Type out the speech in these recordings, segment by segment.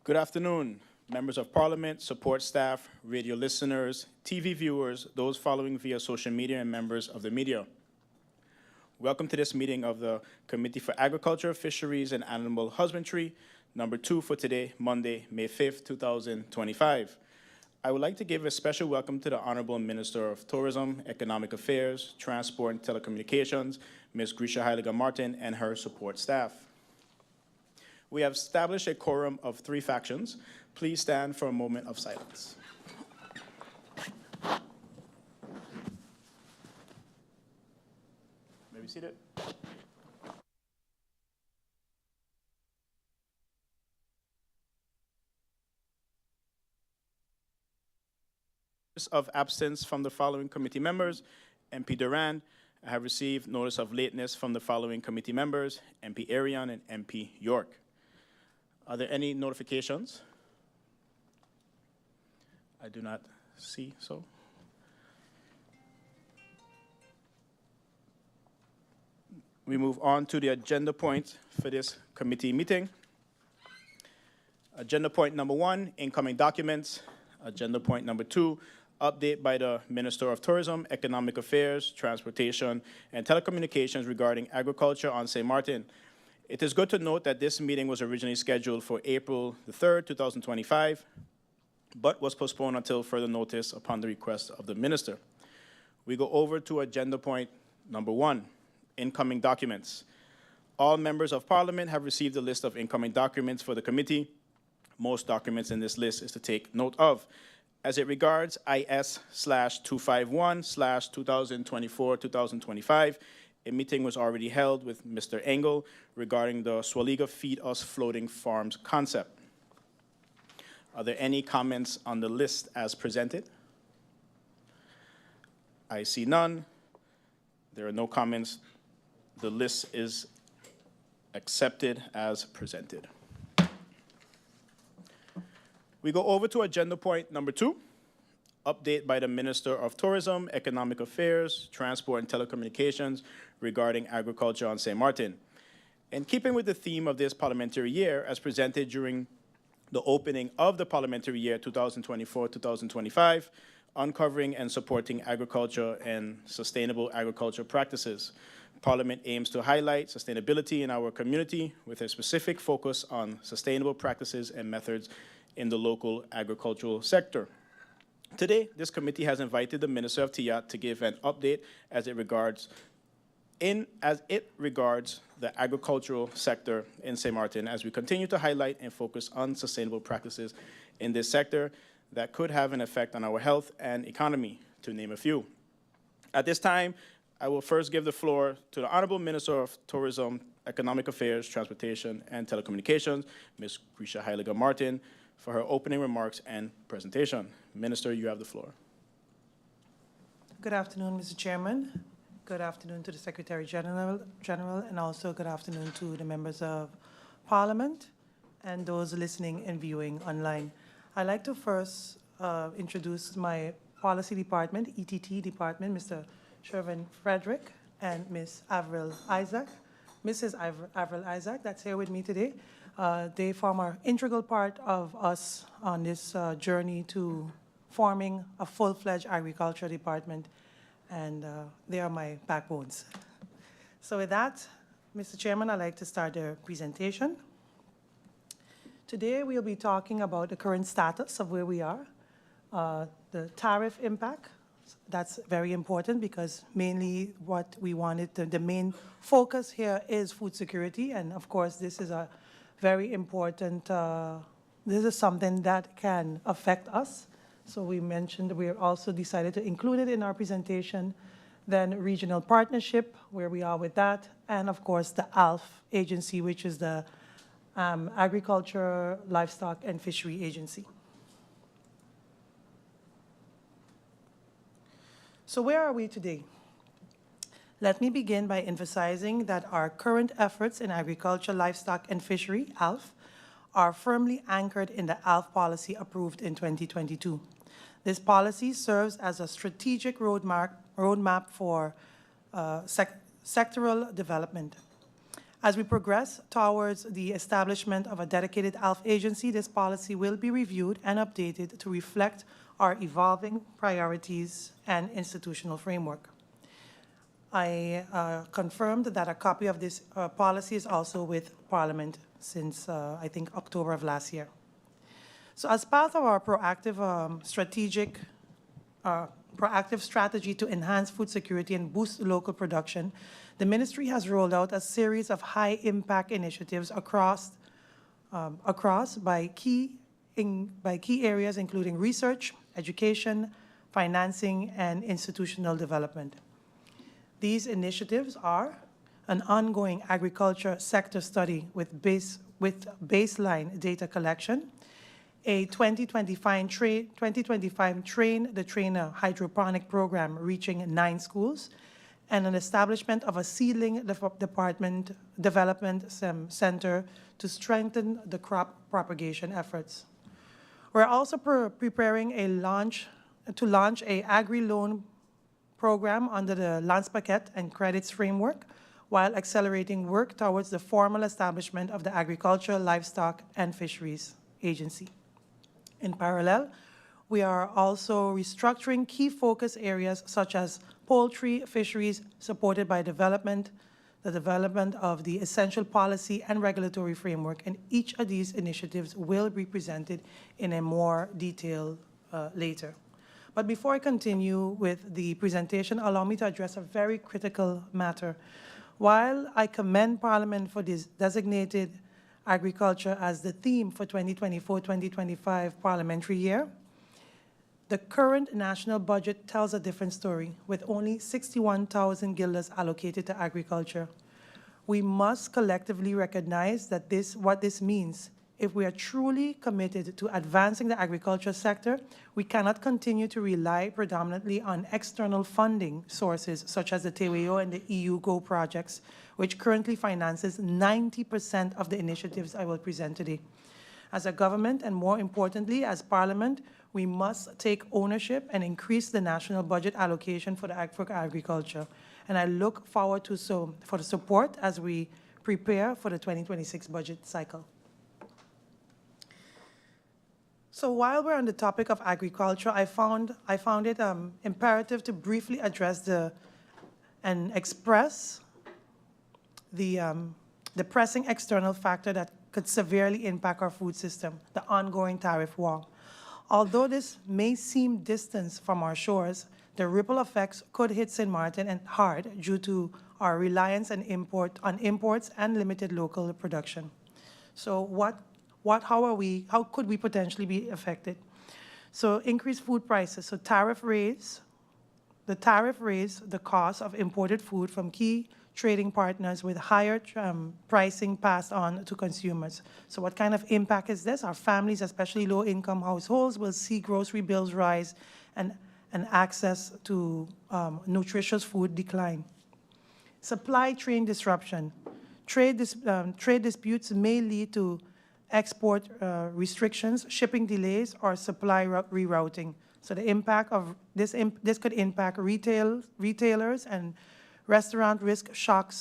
Good afternoon, members of Parliament, support staff, radio listeners, TV viewers, those following via social media, and members of the media. Welcome to this meeting of the Committee for Agriculture, Fisheries, and Animal Husbandry, number 2 for today, Monday, May 5th, 2025. I would like to give a special welcome to the Honorable Minister of Tourism, Economic Affairs, Transport, and Telecommunications, Ms. Grisha Heiliger-Maarten, and her support staff. We have established a quorum of 3 factions. Please stand for a moment of silence. May we seated? Of absence from the following committee members: MP Duran. I have received notice of lateness from the following committee members: MP Arian and MP York. Are there any notifications? I do not see so. We move on to the agenda point for this committee meeting. Agenda point number 1, incoming documents. Agenda point number 2, update by the Minister of Tourism, Economic Affairs, Transportation, and Telecommunications regarding agriculture on St. Maarten. It is good to note that this meeting was originally scheduled for April the 3rd, 2025, but was postponed until further notice upon the request of the Minister. We go over to agenda point number 1, incoming documents. All members of Parliament have received a list of incoming documents for the committee. Most documents in this list is to take note of. As it regards IS/251/2024-2025, a meeting was already held with Mr. Engel regarding the Swaliga Feed Us Floating Farms concept. Are there any comments on the list as presented? I see none. There are no comments. The list is accepted as presented. We go over to agenda point number 2, update by the Minister of Tourism, Economic Affairs, Transport, and Telecommunications regarding agriculture on St. Maarten. In keeping with the theme of this parliamentary year, as presented during the opening of the parliamentary year 2024-2025, uncovering and supporting agriculture and sustainable agriculture practices. Parliament aims to highlight sustainability in our community with a specific focus on sustainable practices and methods in the local agricultural sector. Today, this committee has invited the Minister of TIA to give an update as it regards the agricultural sector in St. Maarten, as we continue to highlight and focus on sustainable practices in this sector that could have an effect on our health and economy, to name a few. At this time, I will first give the floor to the Honorable Minister of Tourism, Economic Affairs, Transportation, and Telecommunications, Ms. Grisha Heiliger-Maarten, for her opening remarks and presentation. Minister, you have the floor. Good afternoon, Mr. Chairman. Good afternoon to the Secretary General, and also good afternoon to the members of Parliament and those listening and viewing online. I'd like to first introduce my Policy Department, ETT Department, Mr. Shervin Frederick and Ms. Avril Isaac. Mrs. Avril Isaac, that's here with me today. They form an integral part of us on this journey to forming a full-fledged agriculture department, and they are my backbones. So with that, Mr. Chairman, I'd like to start the presentation. Today we'll be talking about the current status of where we are, the tariff impact. That's very important because mainly what we wanted, the main focus here is food security, and of course this is a very important, this is something that can affect us. So we mentioned, we also decided to include it in our presentation. Then regional partnership, where we are with that. And of course the ALF agency, which is the Agriculture, Livestock, and Fishery Agency. So where are we today? Let me begin by emphasizing that our current efforts in agriculture, livestock, and fishery, ALF, are firmly anchored in the ALF policy approved in 2022. This policy serves as a strategic roadmap for sectoral development. As we progress towards the establishment of a dedicated ALF agency, this policy will be reviewed and updated to reflect our evolving priorities and institutional framework. I confirmed that a copy of this policy is also with Parliament since, I think, October of last year. So as part of our proactive strategy to enhance food security and boost local production, the ministry has rolled out a series of high-impact initiatives across by key areas including research, education, financing, and institutional development. These initiatives are an ongoing agriculture sector study with baseline data collection, a 2025 Train the Trainer hydroponic program reaching 9 schools, and an establishment of a seedling development center to strengthen the crop propagation efforts. We're also preparing to launch a agri-loan program under the Landspaket and Credits Framework, while accelerating work towards the formal establishment of the Agriculture, Livestock, and Fisheries Agency. In parallel, we are also restructuring key focus areas such as poultry, fisheries, supported by the development of the essential policy and regulatory framework, and each of these initiatives will be presented in a more detail later. But before I continue with the presentation, allow me to address a very critical matter. While I commend Parliament for this designated agriculture as the theme for 2024-2025 parliamentary year, the current national budget tells a different story, with only 61,000 guilders allocated to agriculture. We must collectively recognize that what this means. If we are truly committed to advancing the agriculture sector, we cannot continue to rely predominantly on external funding sources such as the TWO and the EU GO projects, which currently finances 90% of the initiatives I will present today. As a government, and more importantly, as Parliament, we must take ownership and increase the national budget allocation for agriculture. And I look forward for the support as we prepare for the 2026 budget cycle. So while we're on the topic of agriculture, I found it imperative to briefly address and express the pressing external factor that could severely impact our food system, the ongoing tariff war. Although this may seem distant from our shores, the ripple effects could hit St. Maarten and hard due to our reliance on imports and limited local production. So how could we potentially be affected? So increased food prices. So the tariff raised the cost of imported food from key trading partners with higher pricing passed on to consumers. So what kind of impact is this? Our families, especially low-income households, will see grocery bills rise and access to nutritious food decline. Supply chain disruption. Trade disputes may lead to export restrictions, shipping delays, or supply rerouting. So the impact of this could impact retailers and restaurant risk shock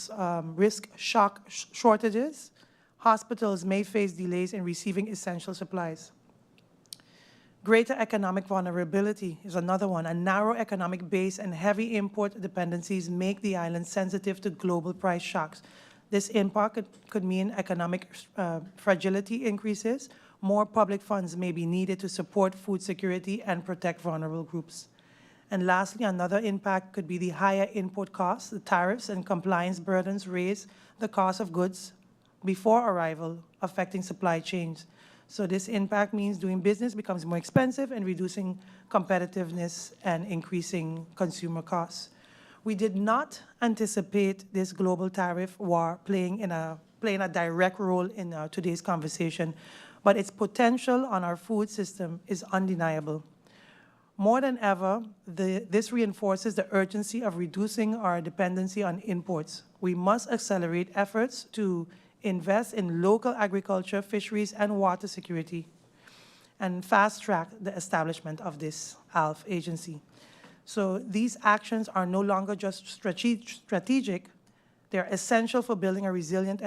shortages. Hospitals may face delays in receiving essential supplies. Greater economic vulnerability is another one. A narrow economic base and heavy import dependencies make the island sensitive to global price shocks. This impact could mean economic fragility increases. More public funds may be needed to support food security and protect vulnerable groups. And lastly, another impact could be the higher input costs. The tariffs and compliance burdens raise the cost of goods before arrival, affecting supply chains. So this impact means doing business becomes more expensive and reducing competitiveness and increasing consumer costs. We did not anticipate this global tariff war playing a direct role in today's conversation, but its potential on our food system is undeniable. More than ever, this reinforces the urgency of reducing our dependency on imports. We must accelerate efforts to invest in local agriculture, fisheries, and water security, and fast-track the establishment of this ALF agency. So these actions are no longer just strategic, They are essential for building a resilient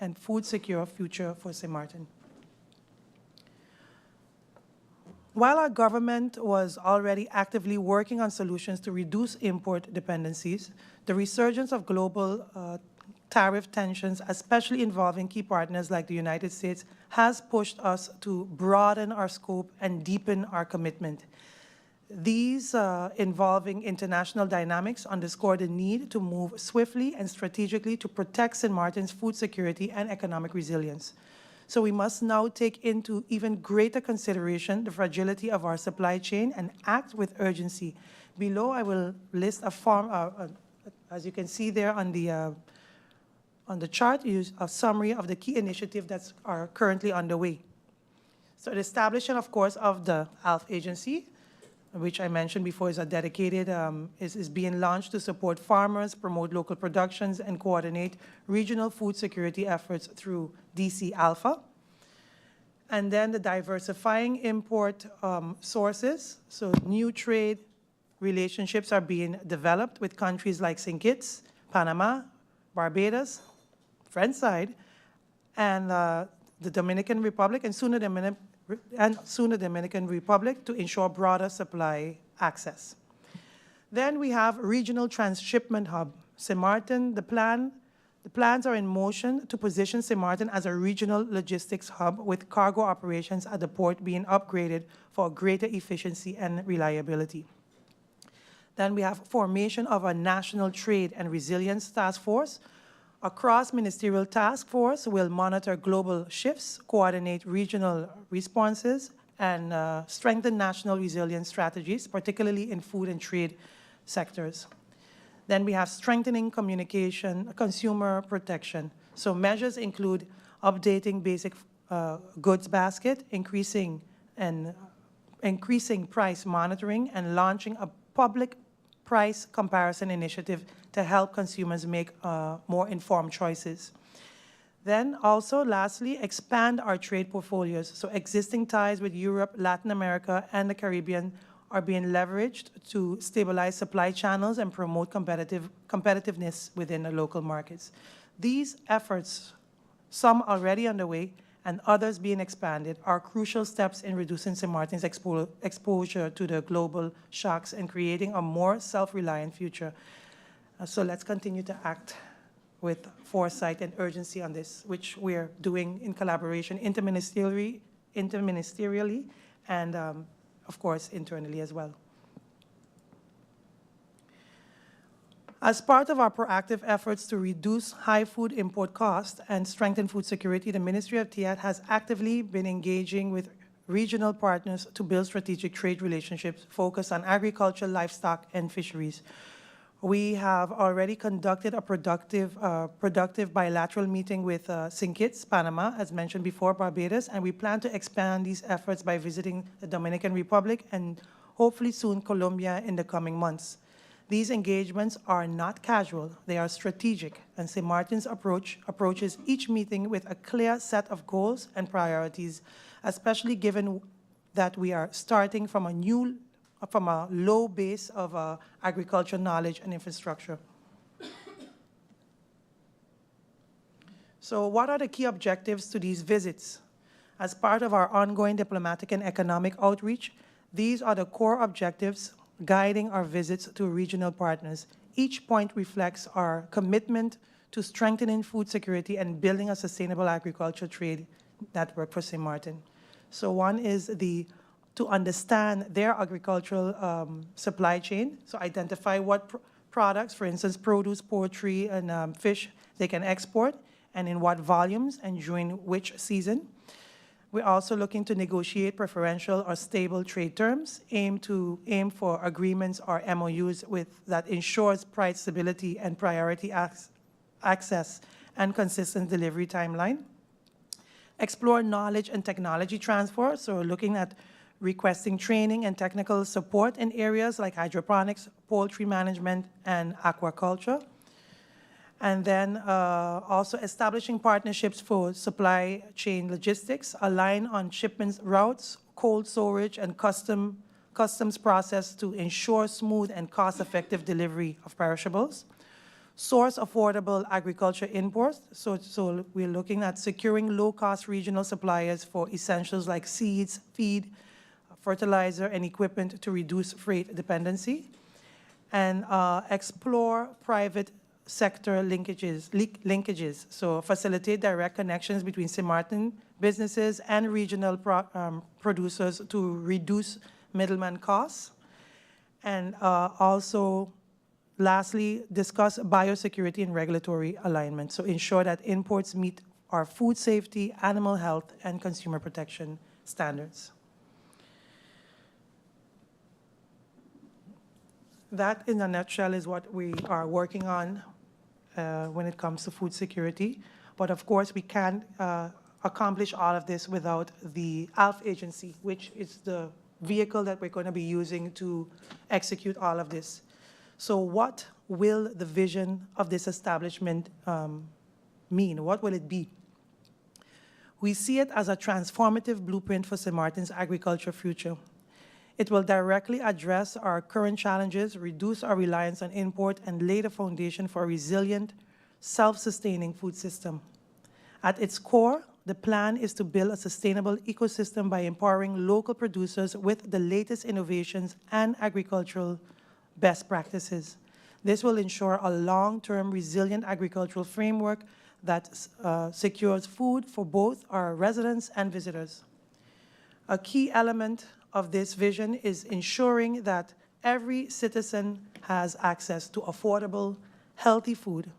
and food-secure future for St. Maarten. While our government was already actively working on solutions to reduce import dependencies, the resurgence of global tariff tensions, especially involving key partners like the United States, has pushed us to broaden our scope and deepen our commitment. These involving international dynamics underscore the need to move swiftly and strategically to protect St. Maarten's food security and economic resilience. So we must now take into even greater consideration the fragility of our supply chain and act with urgency. Below, I will list as you can see there on the chart, a summary of the key initiatives that are currently underway. So the establishment, of course, of the ALF agency, which I mentioned before is a dedicated, is being launched to support farmers, promote local productions, and coordinate regional food security efforts through DC Alpha. And then the diversifying import sources. So new trade relationships are being developed with countries like St. Kitts, Panama, Barbados, French side, and the Dominican Republic, and soon the Dominican Republic to ensure broader supply access. Then we have regional transshipment hub. St. Maarten, the plans are in motion to position St. Maarten as a regional logistics hub with cargo operations at the port being upgraded for greater efficiency and reliability. Then we have formation of a national trade and resilience task force. A cross-ministerial task force will monitor global shifts, coordinate regional responses, and strengthen national resilience strategies, particularly in food and trade sectors. Then we have strengthening communication, consumer protection. So measures include updating basic goods basket, increasing price monitoring, and launching a public price comparison initiative to help consumers make more informed choices. Then also, lastly, expand our trade portfolios. So existing ties with Europe, Latin America, and the Caribbean are being leveraged to stabilize supply channels and promote competitiveness within the local markets. These efforts, some already underway and others being expanded, are crucial steps in reducing St. Maarten's exposure to the global shocks and creating a more self-reliant future. So let's continue to act with foresight and urgency on this, which we're doing in collaboration interministerially and, of course, internally as well. As part of our proactive efforts to reduce high food import costs and strengthen food security, the Ministry of TIAD has actively been engaging with regional partners to build strategic trade relationships focused on agriculture, livestock, and fisheries. We have already conducted a productive bilateral meeting with St. Kitts, Panama, as mentioned before, Barbados, and we plan to expand these efforts by visiting the Dominican Republic and hopefully soon Colombia in the coming months. These engagements are not casual, they are strategic, and St. Maarten's approaches each meeting with a clear set of goals and priorities, especially given that we are starting from a low base of agriculture knowledge and infrastructure. So what are the key objectives to these visits? As part of our ongoing diplomatic and economic outreach, these are the core objectives guiding our visits to regional partners. Each point reflects our commitment to strengthening food security and building a sustainable agriculture trade network for St. Maarten. So one is to understand their agricultural supply chain, so identify what products, for instance, produce, poultry, and fish they can export, and in what volumes and during which season. We're also looking to negotiate preferential or stable trade terms, aim for agreements or MOUs that ensures price stability and priority access and consistent delivery timeline. Explore knowledge and technology transfer, so looking at requesting training and technical support in areas like hydroponics, poultry management, and aquaculture. And then also establishing partnerships for supply chain logistics, align on shipments routes, cold storage, and customs process to ensure smooth and cost-effective delivery of perishables. source affordable agriculture imports. So we're looking at securing low-cost regional suppliers for essentials like seeds, feed, fertilizer, and equipment to reduce freight dependency, and explore private sector linkages. So facilitate direct connections between Sint Maarten businesses and regional producers to reduce middleman costs. And also, lastly, discuss biosecurity and regulatory alignment. So ensure that imports meet our food safety, animal health, and consumer protection standards. That, in a nutshell, is what we are working on when it comes to food security. But of course, we can't accomplish all of this without the ALF agency, which is the vehicle that we're going to be using to execute all of this. So what will the vision of this establishment mean? What will it be? We see it as a transformative blueprint for Sint Maarten's agriculture future. It will directly address our current challenges, reduce our reliance on import, and lay the foundation for a resilient, self-sustaining food system. At its core, the plan is to build a sustainable ecosystem by empowering local producers with the latest innovations and agricultural best practices. This will ensure a long-term resilient agricultural framework that secures food for both our residents and visitors. A key element of this vision is ensuring that every citizen has access to affordable, healthy food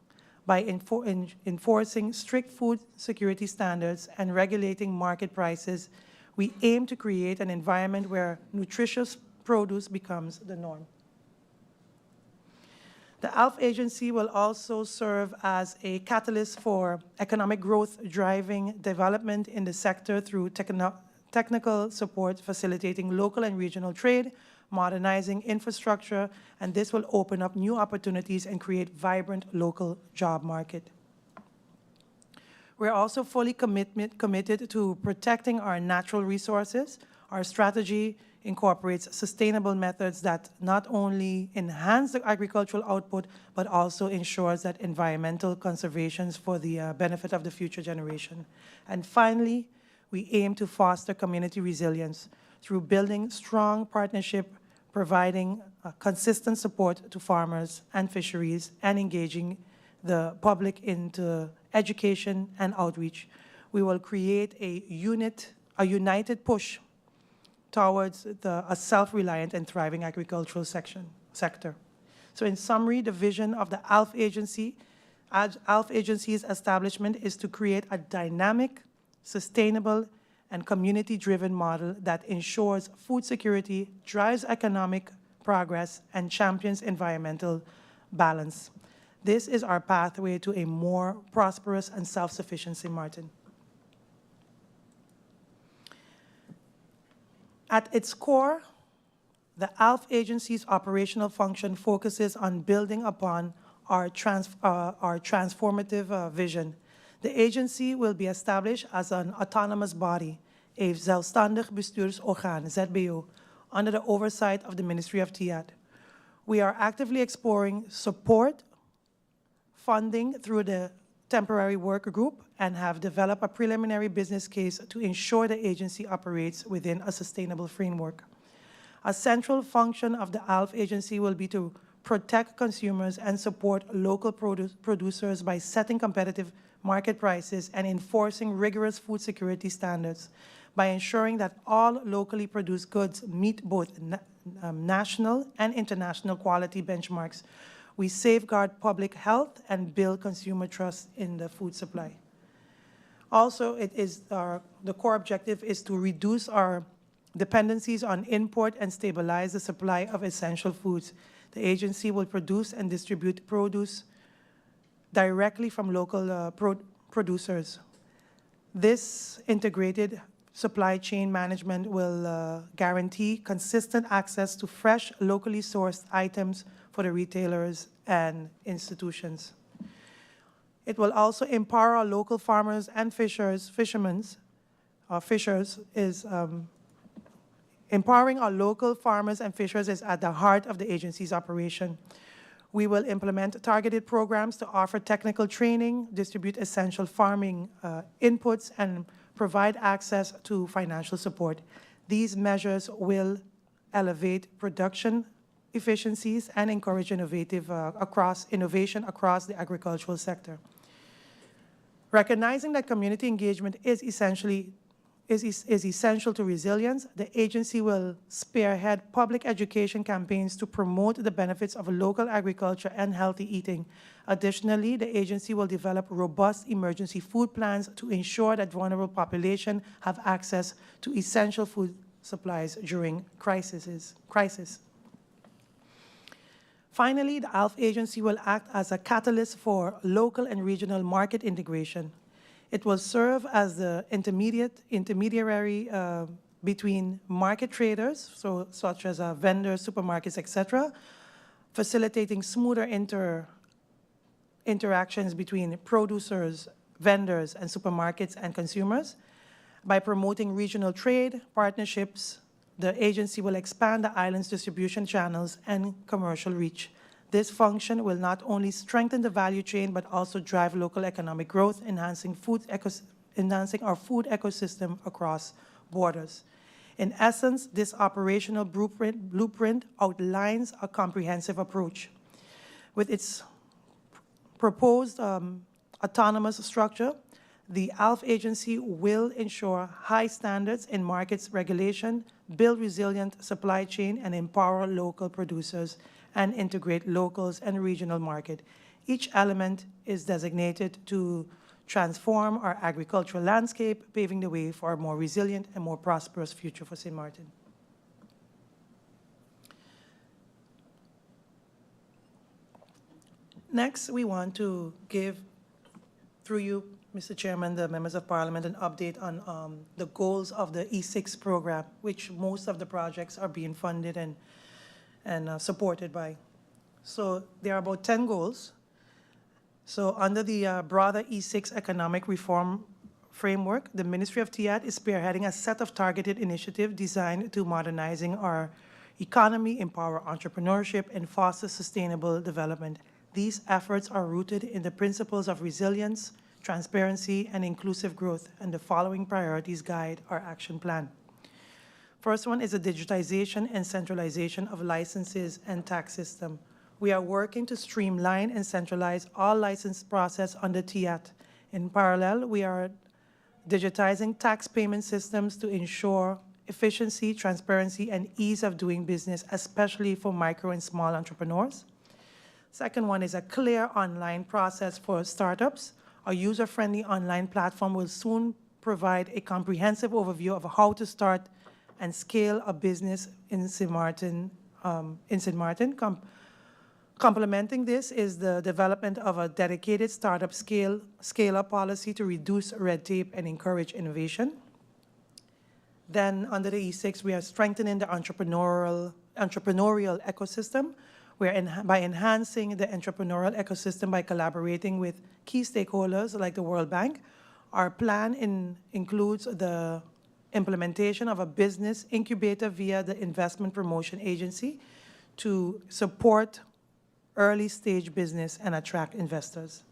by enforcing strict food security standards and regulating market prices. We aim to create an environment where nutritious produce becomes the norm. The ALF agency will also serve as a catalyst for economic growth, driving development in the sector through technical support, facilitating local and regional trade, modernizing infrastructure, and this will open up new opportunities and create vibrant local job market. We're also fully committed to protecting our natural resources. Our strategy incorporates sustainable methods that not only enhance the agricultural output, but also ensures that environmental conservation is for the benefit of the future generation. And finally, we aim to foster community resilience through building strong partnership, providing consistent support to farmers and fisheries, and engaging the public into education and outreach. We will create a united push towards a self-reliant and thriving agricultural sector. So in summary, the vision of the ALF agency's establishment is to create a dynamic, sustainable, and community-driven model that ensures food security, drives economic progress, and champions environmental balance. This is our pathway to a more prosperous and self-sufficient Sint Maarten. At its core, the ALF agency's operational function focuses on building upon our transformative vision. The agency will be established as an autonomous body, a zelfstandig bestuursorgaan, ZBO, under the oversight of the Ministry of TIAD. We are actively exploring support, funding through the temporary work group, and have developed a preliminary business case to ensure the agency operates within a sustainable framework. A central function of the ALF agency will be to protect consumers and support local producers by setting competitive market prices and enforcing rigorous food security standards. By ensuring that all locally produced goods meet both national and international quality benchmarks, we safeguard public health and build consumer trust in the food supply. Also, the core objective is to reduce our dependencies on import and stabilize the supply of essential foods. The agency will produce and distribute produce directly from local producers. This integrated supply chain management will guarantee consistent access to fresh, locally sourced items for the retailers and institutions. It will also empower our local farmers and empowering our local farmers and fishers is at the heart of the agency's operation. We will implement targeted programs to offer technical training, distribute essential farming inputs, and provide access to financial support. These measures will elevate production efficiencies and encourage innovation across the agricultural sector. Recognizing that community engagement is essential to resilience, the agency will spearhead public education campaigns to promote the benefits of local agriculture and healthy eating. Additionally, the agency will develop robust emergency food plans to ensure that vulnerable populations have access to essential food supplies during crisis. Finally, the ALF agency will act as a catalyst for local and regional market integration. It will serve as the intermediary between market traders, such as vendors, supermarkets, etc., facilitating smoother interactions between producers, vendors, and supermarkets and consumers. By promoting regional trade partnerships, the agency will expand the island's distribution channels and commercial reach. This function will not only strengthen the value chain, but also drive local economic growth, enhancing our food ecosystem across borders. In essence, this operational blueprint outlines a comprehensive approach. With its proposed autonomous structure, the ALF agency will ensure high standards in markets regulation, build resilient supply chain, and empower local producers and integrate locals and regional market. Each element is designated to transform our agricultural landscape, paving the way for a more resilient and more prosperous future for St. Maarten. Next, we want to give, through you, Mr. Chairman, the members of Parliament, an update on the goals of the E6 program, which most of the projects are being funded and supported by. So there are about 10 goals. So under the broader E6 economic reform framework, the Ministry of TIAT is spearheading a set of targeted initiatives designed to modernizing our economy, empower entrepreneurship, and foster sustainable development. These efforts are rooted in the principles of resilience, transparency, and inclusive growth, and the following priorities guide our action plan. First one is the digitization and centralization of licenses and tax system. We are working to streamline and centralize all license process under TIAT. In parallel, we are digitizing tax payment systems to ensure efficiency, transparency, and ease of doing business, especially for micro and small entrepreneurs. Second one is a clear online process for startups. A user-friendly online platform will soon provide a comprehensive overview of how to start and scale a business in St. Maarten. Complementing this is the development of a dedicated startup scale-up policy to reduce red tape and encourage innovation. Then under the E6, we are strengthening the entrepreneurial ecosystem. By enhancing the entrepreneurial ecosystem by collaborating with key stakeholders like the World Bank. Our plan includes the implementation of a business incubator via the Investment Promotion Agency to support early stage business and attract investors.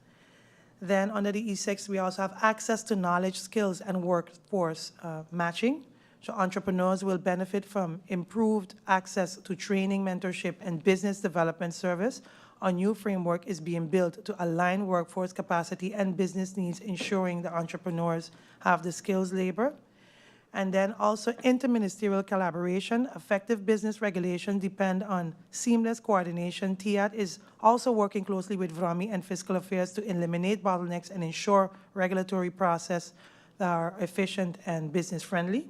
Then under the E6, we also have access to knowledge, skills, and workforce matching. So entrepreneurs will benefit from improved access to training, mentorship, and business development service. A new framework is being built to align workforce capacity and business needs, ensuring the entrepreneurs have the skills labor. And then also interministerial collaboration. Effective business regulation depend on seamless coordination. TIAT is also working closely with VRAMI and Fiscal Affairs to eliminate bottlenecks and ensure regulatory process that are efficient and business-friendly.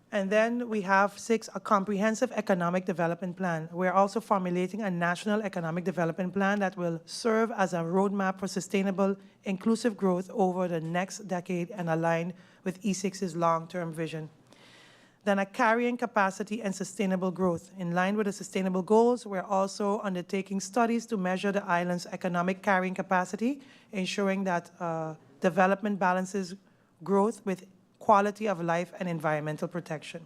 And then we have 6, a comprehensive economic development plan. We're also formulating a national economic development plan that will serve as a roadmap for sustainable, inclusive growth over the next decade and align with E6's long-term vision. Then a carrying capacity and sustainable growth. In line with the sustainable goals, we're also undertaking studies to measure the island's economic carrying capacity, ensuring that development balances growth with quality of life and environmental protection.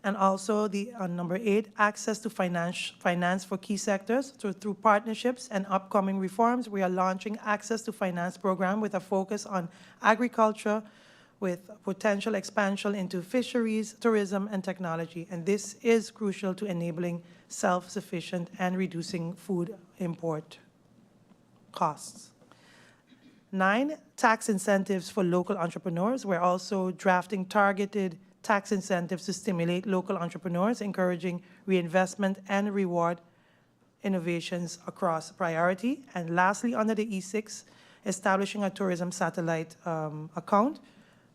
And also number 8, access to finance for key sectors. So through partnerships and upcoming reforms, we are launching access to finance program with a focus on agriculture, with potential expansion into fisheries, tourism, and technology. And this is crucial to enabling self-sufficient and reducing food import costs. 9, tax incentives for local entrepreneurs. We're also drafting targeted tax incentives to stimulate local entrepreneurs, encouraging reinvestment and reward innovations across priority. And lastly, under the E6, establishing a tourism satellite account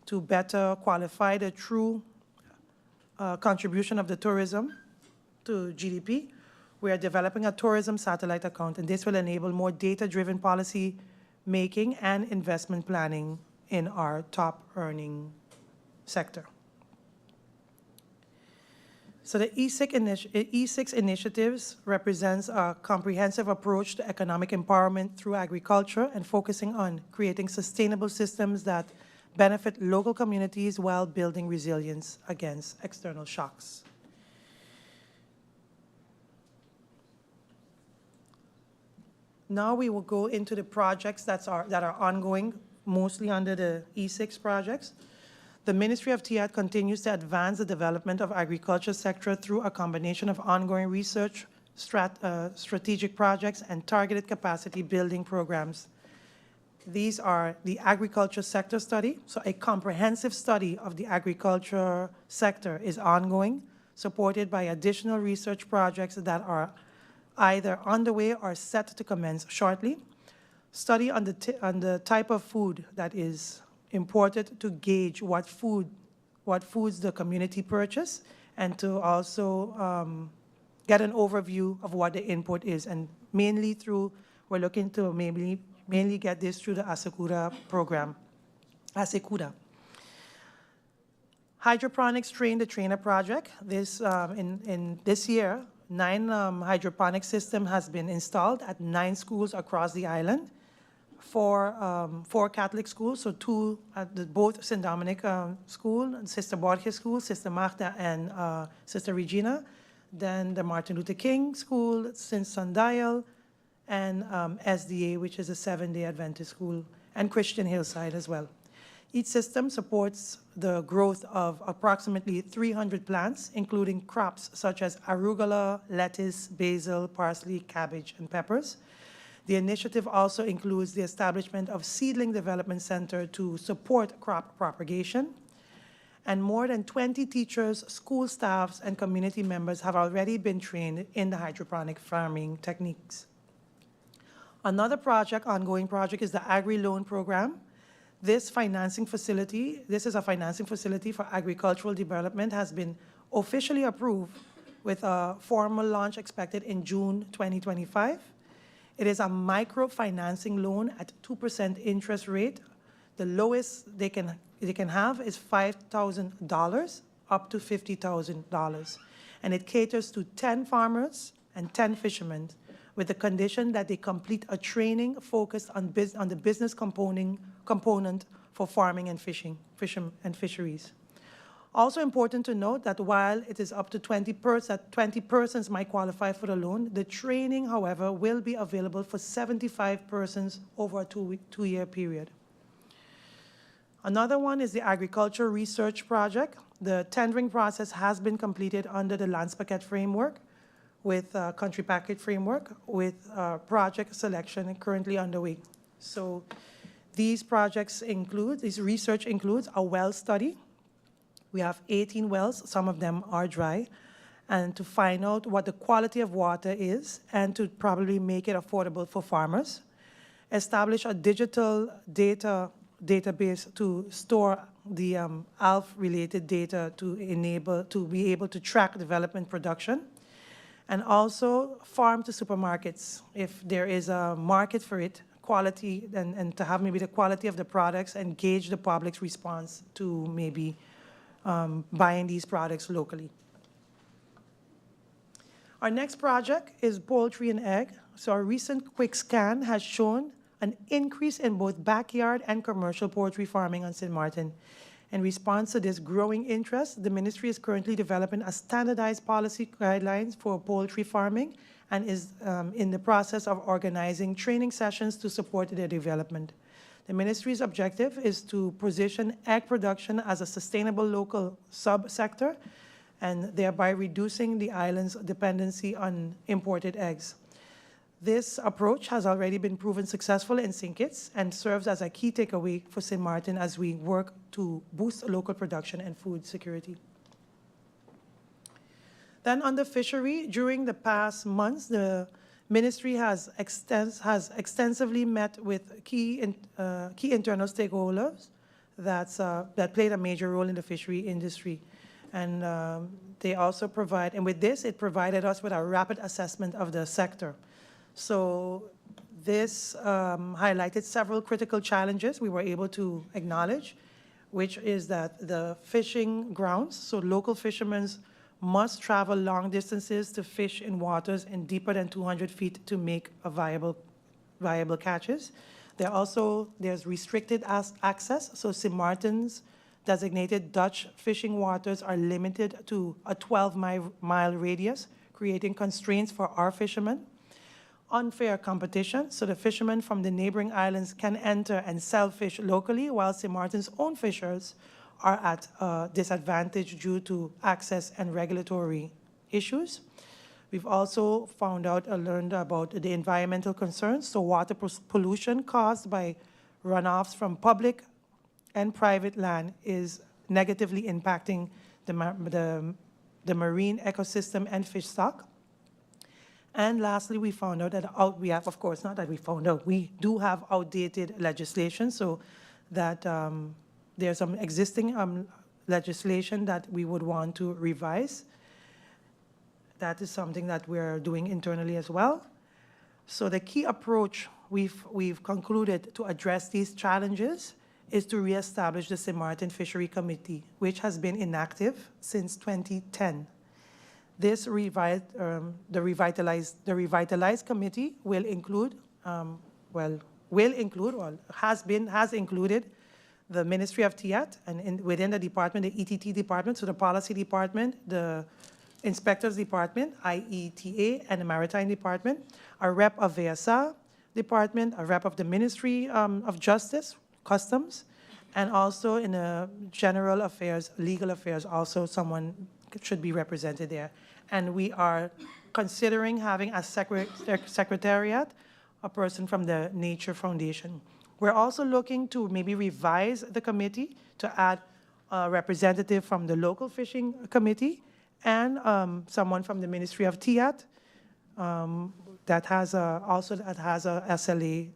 to better qualify the true contribution of the tourism to GDP. We are developing a tourism satellite account, and this will enable more data-driven policy making and investment planning in our top earning sector. So the E6 initiatives represents a comprehensive approach to economic empowerment through agriculture and focusing on creating sustainable systems that benefit local communities while building resilience against external shocks. Now we will go into the projects that are ongoing, mostly under the E6 projects. The Ministry of TIAD continues to advance the development of agriculture sector through a combination of ongoing research, strategic projects, and targeted capacity building programs. These are the agriculture sector study. So a comprehensive study of the agriculture sector is ongoing, supported by additional research projects that are either underway or set to commence shortly. Study on the type of food that is imported to gauge what foods the community purchase, and to also get an overview of what the input is. And we're looking to mainly get this through the ASECUDA program. ASECUDA. Hydroponics Train the Trainer project. In this year, 9 hydroponic system has been installed at 9 schools across the island. 4 Catholic schools, so 2 at both St. Dominic School, Sister Borges School, Sister Maarten and Sister Regina. Then the Martin Luther King School, St. Sundial, and SDA, which is a 7-day Adventist school, and Christian Hillside as well. Each system supports the growth of approximately 300 plants, including crops such as arugula, lettuce, basil, parsley, cabbage, and peppers. The initiative also includes the establishment of Seedling Development Center to support crop propagation. And more than 20 teachers, school staffs, and community members have already been trained in the hydroponic farming techniques. Another ongoing project, is the Agri-Loan Program. This is a financing facility for agricultural development, has been officially approved with a formal launch expected in June 2025. It is a microfinancing loan at 2% interest rate. The lowest they can have is $5,000 up to $50,000. And it caters to 10 farmers and 10 fishermen with the condition that they complete a training focused on the business component for farming and fisheries. Also important to note that while it is up to 20 persons might qualify for the loan, the training, however, will be available for 75 persons over a two-year period. Another one is the Agriculture Research Project. The tendering process has been completed under the Lands Paquet framework, with country packet framework, with project selection currently underway. So these research includes a well study. We have 18 wells, some of them are dry, and to find out what the quality of water is and to probably make it affordable for farmers. Establish a digital database to store the ALF-related data to be able to track development production. And also farm to supermarkets, if there is a market for it, quality, and to have maybe the quality of the products and gauge the public's response to maybe buying these products locally. Our next project is poultry and egg. So our recent quick scan has shown an increase in both backyard and commercial poultry farming on St. Maarten. In response to this growing interest, the ministry is currently developing a standardized policy guidelines for poultry farming and is in the process of organizing training sessions to support their development. The ministry's objective is to position egg production as a sustainable local subsector and thereby reducing the island's dependency on imported eggs. This approach has already been proven successful in St. Kitts and serves as a key takeaway for St. Maarten as we work to boost local production and food security. Then on the fishery, during the past months, the ministry has extensively met with key internal stakeholders that played a major role in the fishery industry. And they also provide, and with this, it provided us with a rapid assessment of the sector. So this highlighted several critical challenges we were able to acknowledge, which is that the fishing grounds, so local fishermen must travel long distances to fish in waters and deeper than 200 feet to make a viable catches. There's restricted access, so St. Maarten's designated Dutch fishing waters are limited to a 12-mile radius, creating constraints for our fishermen. Unfair competition, so the fishermen from the neighboring islands can enter and sell fish locally, while St. Maarten's own fishers are at a disadvantage due to access and regulatory issues. We've also found out and learned about the environmental concerns, so water pollution caused by runoffs from public and private land is negatively impacting the marine ecosystem and fish stock. And lastly, we found out that we have, of course, not that we found out, we do have outdated legislation, so that there's some existing legislation that we would want to revise. That is something that we're doing internally as well. So the key approach we've concluded to address these challenges is to reestablish the St. Maarten Fishery Committee, which has been inactive since 2010. This the revitalized committee will include, has included the Ministry of TIAT and within the department, the ETT department, so the policy department, the inspectors department, IETA, and the maritime department, a rep of VSA department, a rep of the Ministry of Justice, Customs, and also in the general affairs, legal affairs, also someone should be represented there. And we are considering having a secretariat, a person from the Nature Foundation. We're also looking to maybe revise the committee to add a representative from the local fishing committee and someone from the Ministry of TIAT that has a SLA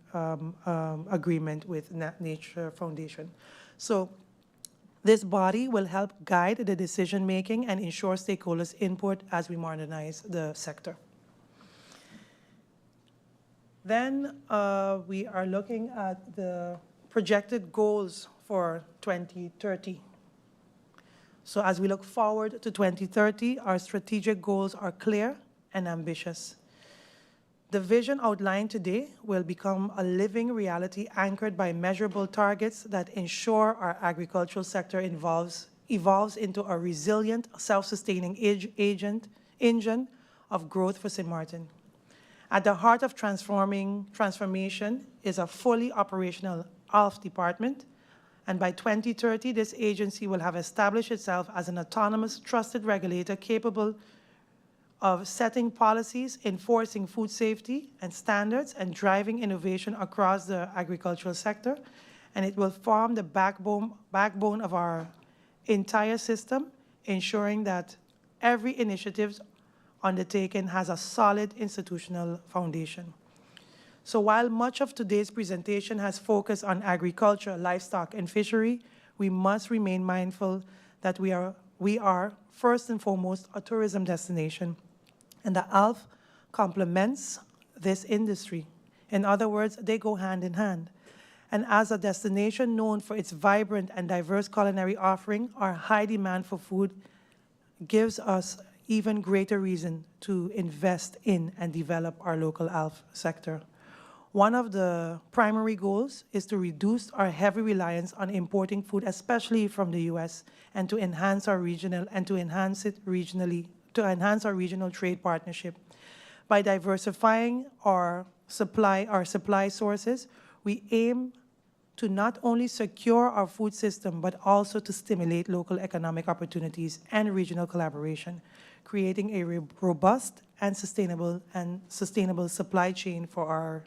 agreement with Nature Foundation. So this body will help guide the decision-making and ensure stakeholders' input as we modernize the sector. Then we are looking at the projected goals for 2030. So as we look forward to 2030, our strategic goals are clear and ambitious. The vision outlined today will become a living reality anchored by measurable targets that ensure our agricultural sector evolves into a resilient, self-sustaining engine of growth for St. Maarten. At the heart of transformation is a fully operational ALF department, and by 2030, this agency will have established itself as an autonomous, trusted regulator capable of setting policies, enforcing food safety and standards, and driving innovation across the agricultural sector. And it will form the backbone of our entire system, ensuring that every initiative undertaken has a solid institutional foundation. So while much of today's presentation has focused on agriculture, livestock, and fishery, we must remain mindful that we are first and foremost a tourism destination, and the ALF complements this industry. In other words, they go hand in hand. And as a destination known for its vibrant and diverse culinary offering, our high demand for food gives us even greater reason to invest in and develop our local ALF sector. One of the primary goals is to reduce our heavy reliance on importing food, especially from the US, and to enhance our regional trade partnership. By diversifying our supply sources, we aim to not only secure our food system, but also to stimulate local economic opportunities and regional collaboration, creating a robust and sustainable supply chain for our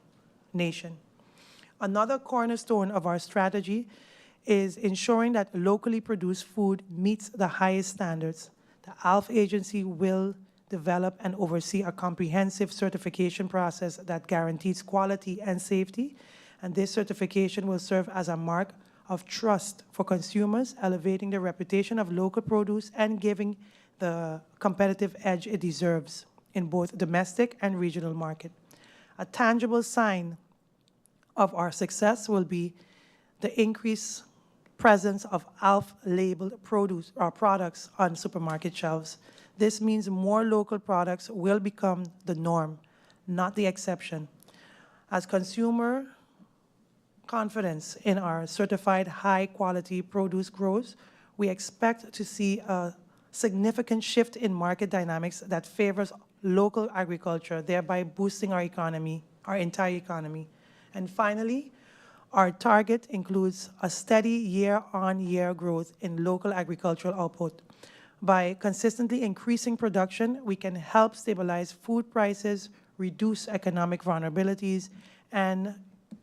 nation. Another cornerstone of our strategy is ensuring that locally produced food meets the highest standards. The ALF agency will develop and oversee a comprehensive certification process that guarantees quality and safety, and this certification will serve as a mark of trust for consumers, elevating the reputation of local produce and giving the competitive edge it deserves in both domestic and regional market. A tangible sign of our success will be the increased presence of ALF-labeled produce or products on supermarket shelves. This means more local products will become the norm, not the exception. As consumer confidence in our certified high-quality produce grows, we expect to see a significant shift in market dynamics that favors local agriculture, thereby boosting our economy, our entire economy. And finally, our target includes a steady year-on-year growth in local agricultural output. By consistently increasing production, we can help stabilize food prices, reduce economic vulnerabilities, and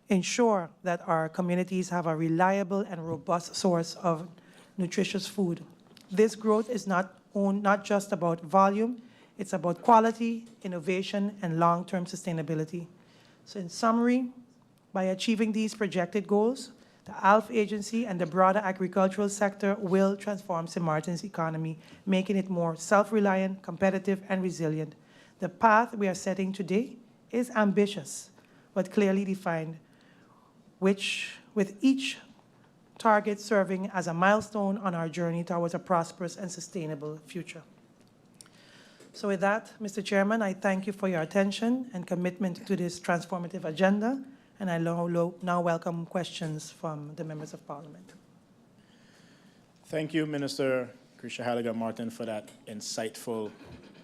ensure that our communities have a reliable and robust source of nutritious food. This growth is not just about volume, it's about quality, innovation, and long-term sustainability. So in summary, by achieving these projected goals, the ALF agency and the broader agricultural sector will transform St. Maarten's economy, making it more self-reliant, competitive, and resilient. The path we are setting today is ambitious, but clearly defined, with each target serving as a milestone on our journey towards a prosperous and sustainable future. So with that, Mr. Chairman, I thank you for your attention and commitment to this transformative agenda, and I now welcome questions from the members of Parliament. Thank you, Minister Grisha Halligan Maarten, for that insightful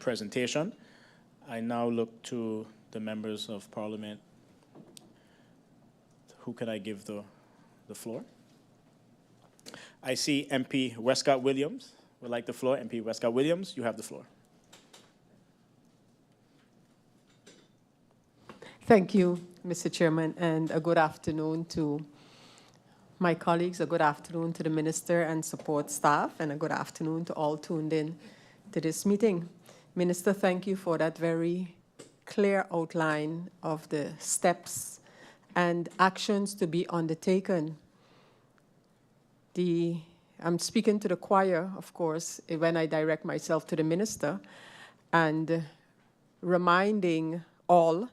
presentation. I now look to the members of Parliament. Who can I give the floor? I see MP Westcott Williams would like the floor. MP Westcott Williams, you have the floor. Thank you, Mr. Chairman, and a good afternoon to my colleagues, a good afternoon to the Minister and support staff, and a good afternoon to all tuned in to this meeting. Minister, thank you for that very clear outline of the steps and actions to be undertaken. I'm speaking to the choir, of course, when I direct myself to the Minister, and reminding all